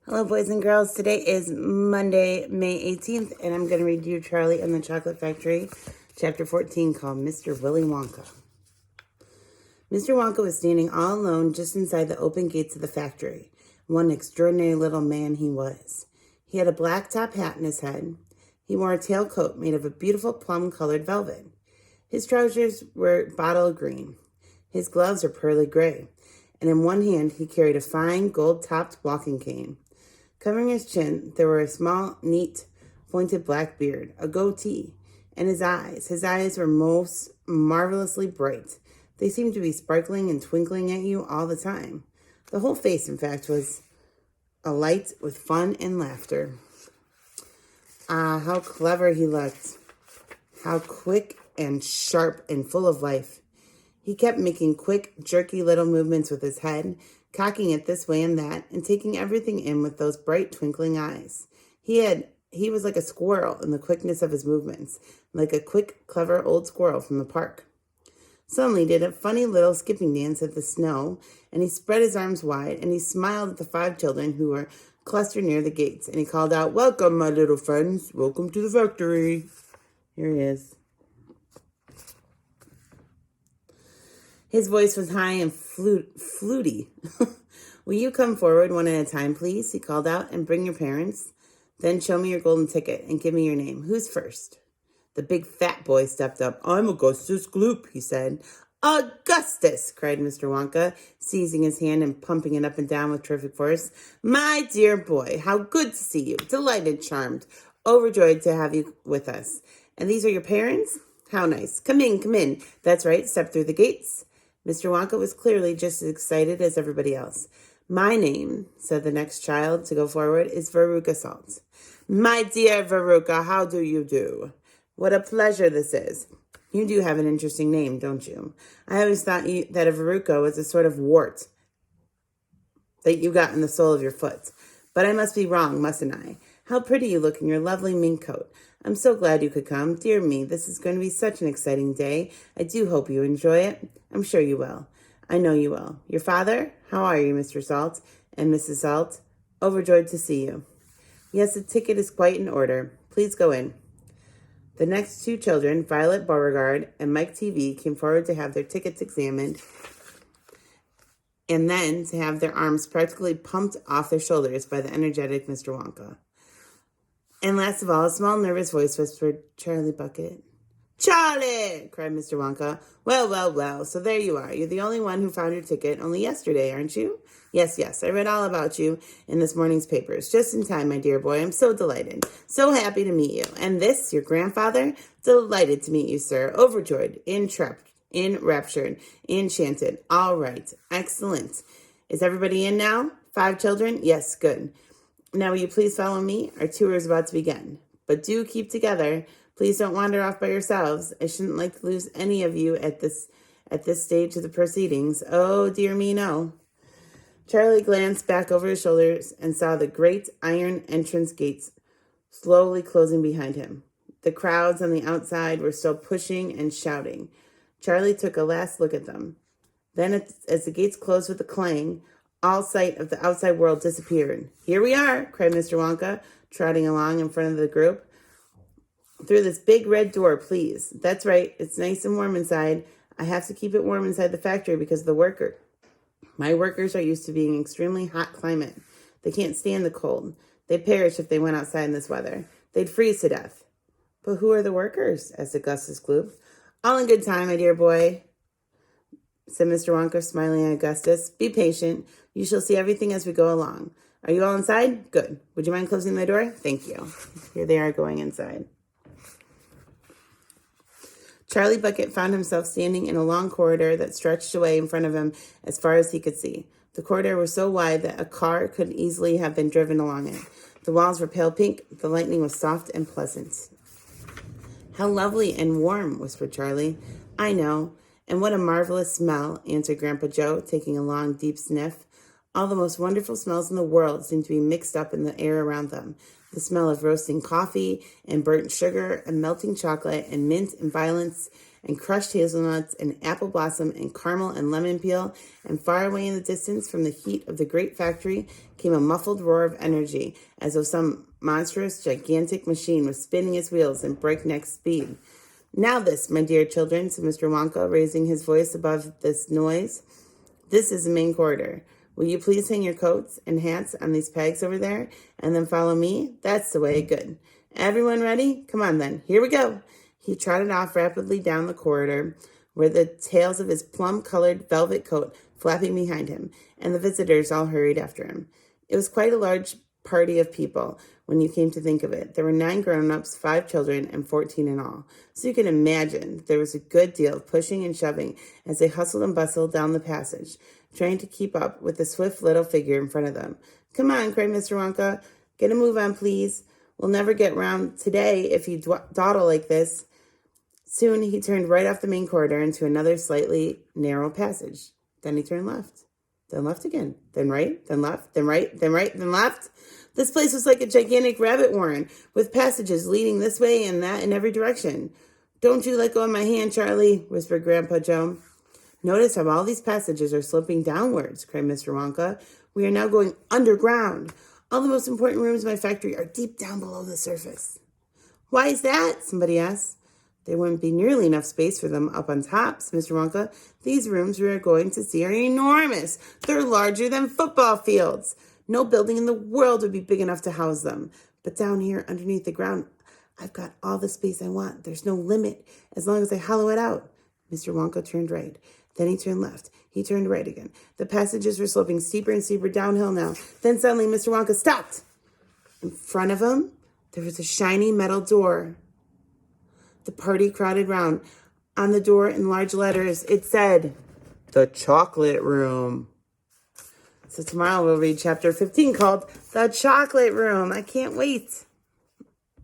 Hello, boys and girls. Today is Monday, May 18th, and I'm going to read you Charlie and the Chocolate Factory, Chapter 14, called Mr. Willy Wonka. Mr. Wonka was standing all alone just inside the open gates of the factory. One extraordinary little man he was. He had a black top hat in his head. He wore a tailcoat made of a beautiful plum-colored velvet. His trousers were bottle green. His gloves were pearly gray, and in one hand he carried a fine gold-topped walking cane. Covering his chin, there were a small, neat, pointed black beard, a goatee, and his eyes. His eyes were most marvelously bright. They seemed to be sparkling and twinkling at you all the time. The whole face, in fact, was alight with fun and laughter. Ah, how clever he looked. How quick and sharp and full of life. He kept making quick, jerky little movements with his head, cocking it this way and that, and taking everything in with those bright, twinkling eyes. He was like a squirrel in the quickness of his movements, like a quick, clever old squirrel from the park. Suddenly he did a funny little skipping dance at the snow, and he spread his arms wide, and he smiled at the 5 children who were clustered near the gates, and he called out, "Welcome, my little friends. Welcome to the factory." Here he is. His voice was high and fluty. "Will you come forward one at a time, please?" he called out, "and bring your parents. Then show me your golden ticket and give me your name. Who's first?" The big fat boy stepped up. "I'm Augustus Gloop," he said. "Augustus!" cried Mr. Wonka, seizing his hand and pumping it up and down with terrific force. "My dear boy, how good to see you. Delighted, charmed, overjoyed to have you with us. And these are your parents? How nice. Come in, come in. That's right, step through the gates." Mr. Wonka was clearly just as excited as everybody else. "My name," said the next child to go forward, "is Veruca Salt." "My dear Veruca, how do you do? What a pleasure this is. You do have an interesting name, don't you? I always thought that a Veruca was a sort of wart that you got in the sole of your foot. But I must be wrong, mustn't I? How pretty you look in your lovely mink coat. I'm so glad you could come. Dear me, this is going to be such an exciting day. I do hope you enjoy it. I'm sure you will. I know you will. Your father? How are you, Mr. Salt? And Mrs. Salt? Overjoyed to see you. Yes, the ticket is quite in order. Please go in." The next 2 children, Violet Beauregard and Mike TV, came forward to have their tickets examined and then to have their arms practically pumped off their shoulders by the energetic Mr. Wonka. And last of all, a small, nervous voice whispered, "Charlie Bucket." "Charlie!" cried Mr. Wonka. Well, well, well, so there you are. You're the only one who found your ticket only yesterday, aren't you?" Yes, I read all about you in this morning's papers. Just in time, my dear boy. I'm so delighted. So happy to meet you. And this, your grandfather? Delighted to meet you, sir. Overjoyed, enraptured, enchanted. All right. Excellent. Is everybody in now? 5 children? Yes, good. Now, will you please follow me? Our tour is about to begin. But do keep together. Please don't wander off by yourselves. I shouldn't like to lose any of you at this stage of the proceedings. Oh, dear me, no. Charlie glanced back over his shoulders and saw the great iron entrance gates slowly closing behind him. The crowds on the outside were still pushing and shouting. Charlie took a last look at them. Then, as the gates closed with a clang, all sight of the outside world disappeared. "Here we are," cried Mr. Wonka, trotting along in front of the group. "Through this big red door, please. That's right. It's nice and warm inside. I have to keep it warm inside the factory because of the worker. My workers are used to being an extremely hot climate. They can't stand the cold. They'd perish if they went outside in this weather. They'd freeze to death." "But who are the workers?" asked Augustus Gloop. "All in good time, my dear boy," said Mr. Wonka, smiling at Augustus. "Be patient. You shall see everything as we go along. Are you all inside? Good. Would you mind closing the door? Thank you." Here they are going inside. Charlie Bucket found himself standing in a long corridor that stretched away in front of him as far as he could see. The corridor was so wide that a car could easily have been driven along it. The walls were pale pink. The lighting was soft and pleasant. "How lovely and warm," whispered Charlie. "I know. And what a marvelous smell," answered Grandpa Joe, taking a long, deep sniff. All the most wonderful smells in the world seemed to be mixed up in the air around them. The smell of roasting coffee and burnt sugar and melting chocolate and mint and violets and crushed hazelnuts and apple blossom and caramel and lemon peel, and far away in the distance from the heat of the great factory came a muffled roar of energy, as though some monstrous, gigantic machine was spinning its wheels in breakneck speed. Now this, my dear children, said Mr. Wonka, raising his voice above this noise. This is the main corridor. Will you please hang your coats and hats on these pegs over there, and then follow me? That's the way. Good. Everyone ready? Come on then. Here we go. He trotted off rapidly down the corridor, with the tails of his plum-colored velvet coat flapping behind him, and the visitors all hurried after him. It was quite a large party of people when you came to think of it. There were 9 grown-ups, 5 children, and 14 in all. So you can imagine there was a good deal of pushing and shoving as they hustled and bustled down the passage, trying to keep up with the swift little figure in front of them. Come on, cried Mr. Wonka. Get a move on, please. We'll never get round today if you dawdle like this. Soon he turned right off the main corridor into another slightly narrow passage. Then he turned left. Then left again. Then right. Then left. Then right. Then right. Then left. This place was like a gigantic rabbit warren, with passages leading this way and that in every direction. Don't you let go of my hand, Charlie, whispered Grandpa Joe. Notice how all these passages are sloping downwards, cried Mr. Wonka. We are now going underground. All the most important rooms in my factory are deep down below the surface. Why is that? Somebody asked. There wouldn't be nearly enough space for them up on top, said Mr. Wonka. These rooms we are going to see are enormous. They're larger than football fields. No building in the world would be big enough to house them. But down here underneath the ground, I've got all the space I want. There's no limit as long as I hollow it out. Mr. Wonka turned right. Then he turned left. He turned right again. The passages were sloping steeper and steeper downhill now. Then suddenly Mr. Wonka stopped. In front of him, there was a shiny metal door. The party crowded round. On the door in large letters, it said, "The Chocolate Room." So tomorrow we'll read chapter 15 called The Chocolate Room. I can't wait.